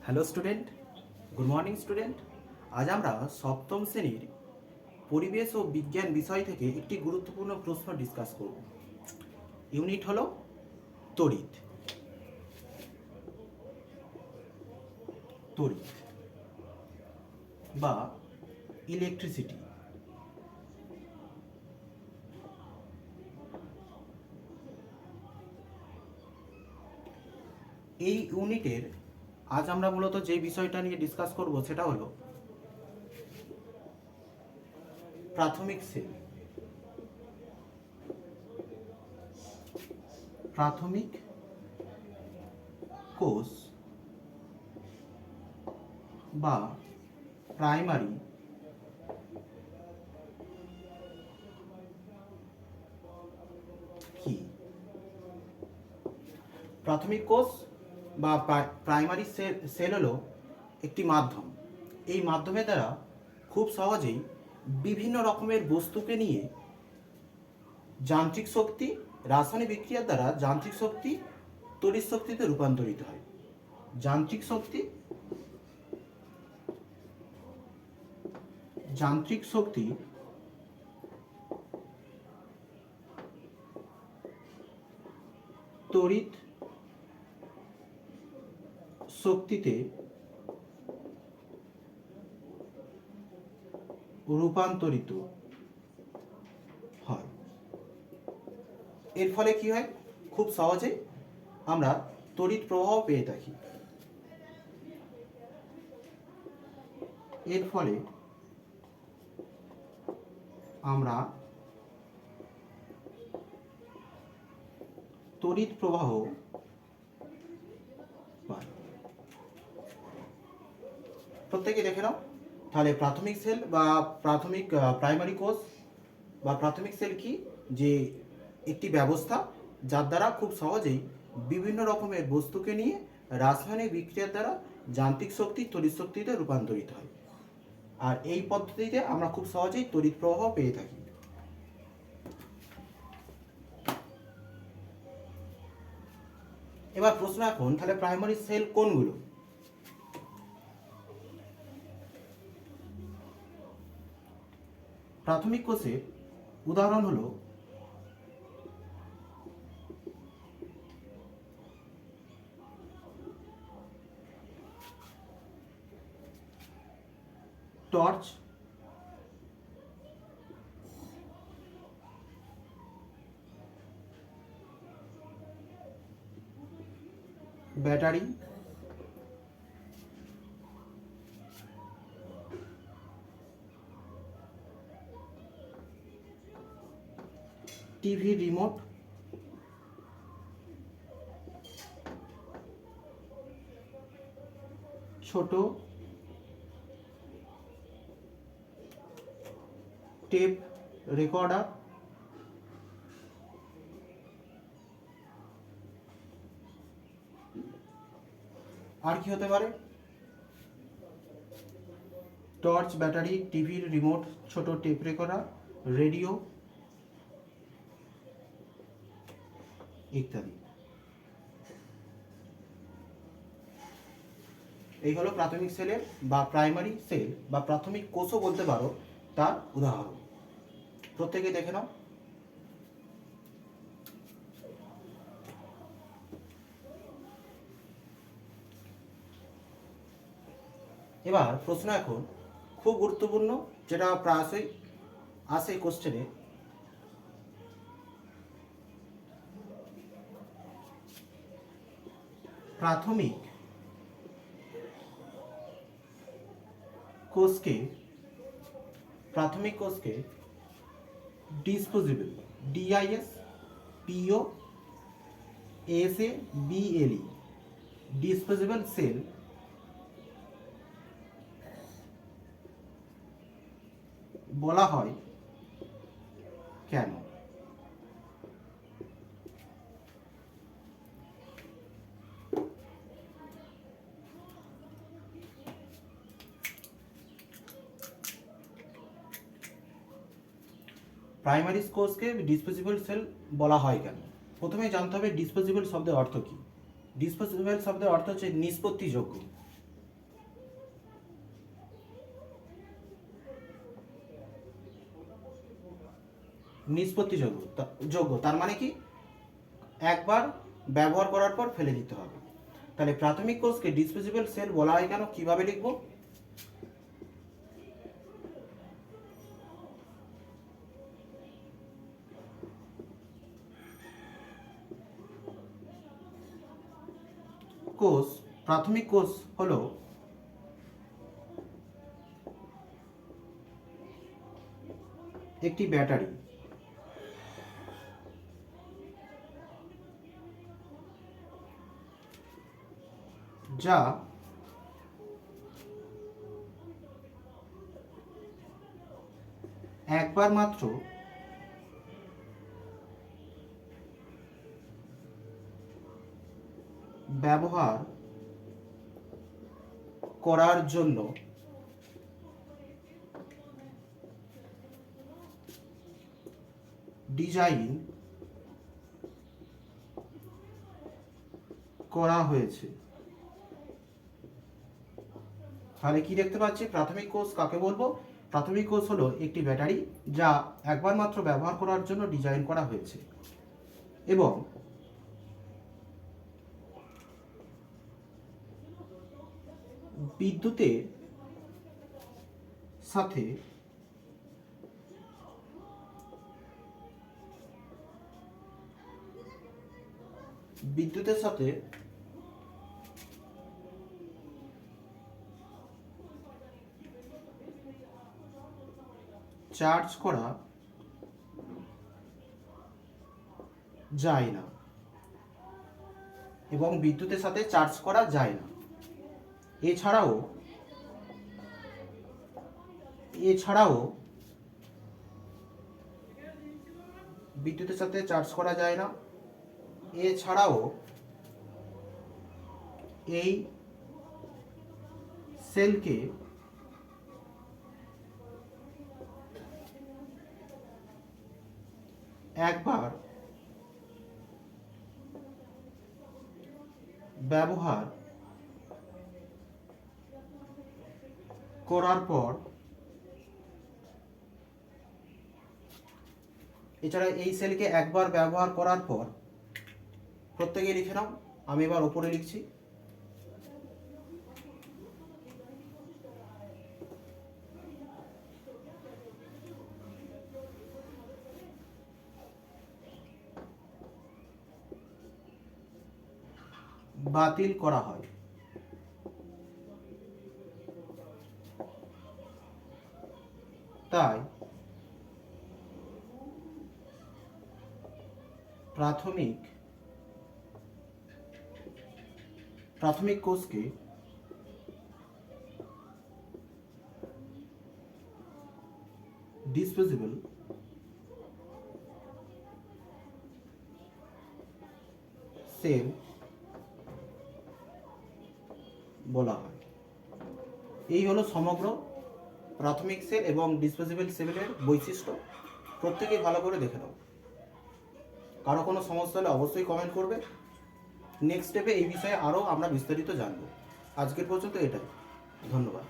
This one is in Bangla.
Hello student, good morning student. আজ আমরা সপ্তম শ্রেণীর পরিবেশ ও বিজ্ঞান বিষয় থেকে একটি গুরুত্বপূর্ণ প্রশ্ন ডিসকাস করব। ইউনিট হলো তড়িৎ। তড়িৎ বা ইলেকট্রিসিটি। এই ইউনিটের আজ আমরা মূলত যে বিষয়টা নিয়ে ডিসকাস করব সেটা হলো প্রাথমিক সেল। প্রাথমিক কোষ বা প্রাইমারি কি? প্রাথমিক কোষ বা প্রাইমারি সেল হলো একটি মাধ্যম। এই মাধ্যমের দ্বারা খুব সহজেই বিভিন্ন রকমের বস্তুকে নিয়ে যান্ত্রিক শক্তি, রাসায়নিক বিক্রিয়ার দ্বারা যান্ত্রিক শক্তি তড়িৎ শক্তিতে রূপান্তরিত হয়। যান্ত্রিক শক্তি তড়িৎ শক্তিতে রূপান্তরিত হয়। এর ফলে কি হয়? খুব সহজে আমরা তড়িৎ প্রবাহ পেয়ে থাকি। এর ফলে আমরা তড়িৎ প্রবাহ পাই। প্রত্যেকে দেখে নাও তাহলে প্রাথমিক সেল বা প্রাইমারি কোষ বা প্রাথমিক সেল কি? যে একটি ব্যবস্থা যার দ্বারা খুব সহজেই বিভিন্ন রকমের বস্তুকে নিয়ে রাসায়নিক বিক্রিয়ার দ্বারা যান্ত্রিক শক্তি তড়িৎ শক্তিতে রূপান্তরিত হয়। আর এই পদ্ধতিতে আমরা খুব সহজেই তড়িৎ প্রবাহ পেয়ে থাকি। এবার প্রশ্ন এখন, তাহলে প্রাইমারি সেল কোনগুলো? প্রাথমিক কোষের উদাহরণ হলো টর্চ, ব্যাটারি, টিভি রিমোট, ছোট টেপ রেকর্ডার, আর কি হতে পারে? টর্চ, ব্যাটারি, টিভির রিমোট, ছোট টেপ রেকর্ডার, রেডিও ইত্যাদি। এই হলো প্রাথমিক সেলের বা প্রাইমারি সেল বা প্রাথমিক কোষও বলতে পারো তার উদাহরণ। প্রত্যেকে দেখে নাও। এবার প্রশ্ন এখন খুব গুরুত্বপূর্ণ, যেটা প্রায়শই আসে কোশ্চেনে। প্রাথমিক কোষকে ডিসপোজেবল, DISPOSABLE ডিসপোজেবল সেল বলা হয় কেন? প্রাইমারি কোষকে ডিসপোজেবল সেল বলা হয় কেন? প্রথমে জানতে হবে ডিসপোজেবল শব্দের অর্থ কী। ডিসপোজেবল শব্দের অর্থ হচ্ছে নিষ্পত্তিযোগ্য। নিষ্পত্তিযোগ্য যোগ্য, তার মানে কি একবার ব্যবহার করার পর ফেলে দিতে হবে। তাহলে প্রাথমিক কোষকে ডিসপোজেবল সেল বলা হয় কেন, কিভাবে লিখবো? কোষ, প্রাথমিক কোষ হলো একটি ব্যাটারি যা একবার মাত্র ব্যবহার করার জন্য ডিজাইন করা হয়েছে। তাহলে কি দেখতে পাচ্ছি, প্রাথমিক কোষ কাকে বলবো? প্রাথমিক কোষ হলো একটি ব্যাটারি যা একবার মাত্র ব্যবহার করার জন্য ডিজাইন করা হয়েছে এবং বিদ্যুতের সাথে চার্জ করা যায় না এবং বিদ্যুতের সাথে চার্জ করা যায় না। এছাড়াও বিদ্যুতের সাথে চার্জ করা যায় না। এছাড়াও এই সেলকে একবার ব্যবহার করার পর, এছাড়া এই সেলকে একবার ব্যবহার করার পর, প্রত্যেকে লিখে নাও, আমি এবার ওপরে লিখছি, বাতিল করা হয়। তাই প্রাথমিক কোষকে ডিসপোজেবল সেল বলা হয়। এই হলো সমগ্র প্রাথমিক সেল এবং ডিসপোজেবল সেলের বৈশিষ্ট্য। প্রত্যেকেই ভালো করে দেখে নাও। কারো কোনো সমস্যা হলে অবশ্যই কমেন্ট করবে। নেক্সট স্টেপে এই বিষয়ে আরও আমরা বিস্তারিত জানব। আজকের পর্যন্ত এটাই। ধন্যবাদ।